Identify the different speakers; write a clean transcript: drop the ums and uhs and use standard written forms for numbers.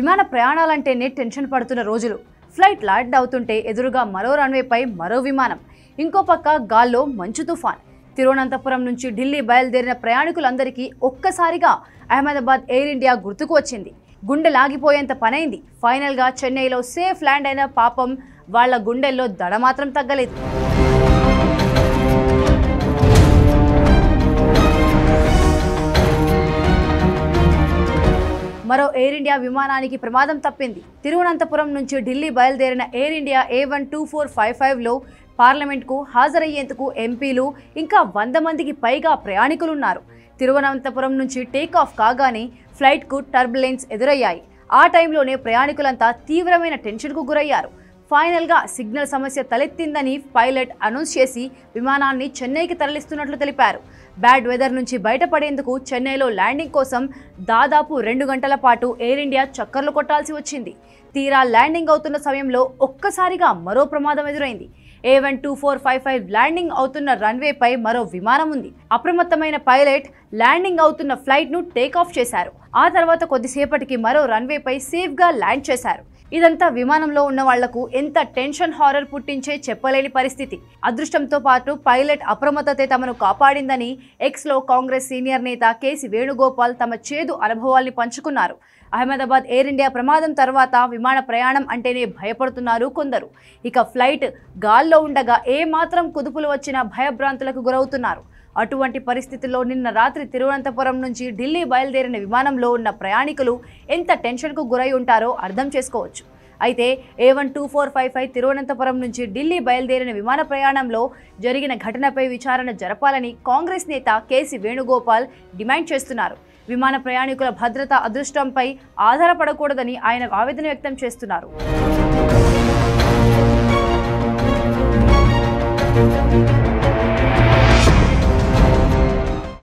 Speaker 1: విమాన ప్రయాణాలంటేనే టెన్షన్ పడుతున్న రోజులు. ఫ్లైట్ ల్యాండ్ అవుతుంటే ఎదురుగా మరో రన్వేపై మరో విమానం, ఇంకో పక్క గాల్లో మంచు తుఫాన్. తిరువనంతపురం నుంచి ఢిల్లీ బయలుదేరిన ప్రయాణికులందరికీ ఒక్కసారిగా అహ్మదాబాద్ ఎయిర్ ఇండియా గుర్తుకు వచ్చింది. గుండె లాగిపోయేంత పనైంది. ఫైనల్గా చెన్నైలో సేఫ్ ల్యాండ్ అయిన పాపం వాళ్ల గుండెల్లో దడ మాత్రం తగ్గలేదు. మరో ఎయిర్ ఇండియా విమానానికి ప్రమాదం తప్పింది. తిరువనంతపురం నుంచి ఢిల్లీ బయలుదేరిన ఎయిర్ ఇండియా A12455లో పార్లమెంట్కు హాజరయ్యేందుకు ఎంపీలు ఇంకా 100 మందికి పైగా ప్రయాణికులున్నారు. తిరువనంతపురం నుంచి టేకాఫ్ కాగానే ఫ్లైట్కు టర్బులెన్స్ ఎదురయ్యాయి. ఆ టైంలోనే ప్రయాణికులంతా తీవ్రమైన టెన్షన్కు గురయ్యారు. ఫైనల్గా సిగ్నల్ సమస్య తలెత్తిందని పైలట్ అనౌన్స్ చేసి విమానాన్ని చెన్నైకి తరలిస్తున్నట్లు తెలిపారు. బ్యాడ్ వెదర్ నుంచి బయటపడేందుకు చెన్నైలో ల్యాండింగ్ కోసం దాదాపు 2 గంటల పాటు ఎయిర్ ఇండియా చక్కర్లు కొట్టాల్సి వచ్చింది. తీరా ల్యాండింగ్ అవుతున్న సమయంలో ఒక్కసారిగా మరో ప్రమాదం ఎదురైంది. A12455 ల్యాండింగ్ అవుతున్న రన్వేపై మరో విమానం ఉంది. అప్రమత్తమైన పైలట్ ల్యాండింగ్ అవుతున్న ఫ్లైట్ను టేకాఫ్ చేశారు. ఆ తర్వాత కొద్దిసేపటికి మరో రన్వేపై సేఫ్గా ల్యాండ్ చేశారు. ఇదంతా విమానంలో ఉన్న వాళ్లకు ఎంత టెన్షన్ హారర్ పుట్టించే చెప్పలేని పరిస్థితి. అదృష్టంతో పాటు పైలట్ అప్రమత్తతే తమను కాపాడిందని ఎక్స్లో కాంగ్రెస్ సీనియర్ నేత కేసీ వేణుగోపాల్ తమ చేదు అనుభవాల్ని పంచుకున్నారు. అహ్మదాబాద్ ఎయిర్ ఇండియా ప్రమాదం తర్వాత విమాన ప్రయాణం అంటేనే భయపడుతున్నారు కొందరు. ఇక ఫ్లైట్ గాల్లో ఉండగా ఏమాత్రం కుదుపులు వచ్చినా భయభ్రాంతులకు గురవుతున్నారు. అటువంటి పరిస్థితుల్లో నిన్న రాత్రి తిరువనంతపురం నుంచి ఢిల్లీ బయలుదేరిన విమానంలో ఉన్న ప్రయాణికులు ఎంత టెన్షన్కు గురై ఉంటారో అర్థం చేసుకోవచ్చు. అయితే A12455 తిరువనంతపురం నుంచి ఢిల్లీ బయలుదేరిన విమాన ప్రయాణంలో జరిగిన ఘటనపై విచారణ జరపాలని కాంగ్రెస్ నేత కేసీ వేణుగోపాల్ డిమాండ్ చేస్తున్నారు. విమాన ప్రయాణికుల భద్రత అదృష్టంపై ఆధారపడకూడదని ఆయన ఆవేదన వ్యక్తం చేస్తున్నారు.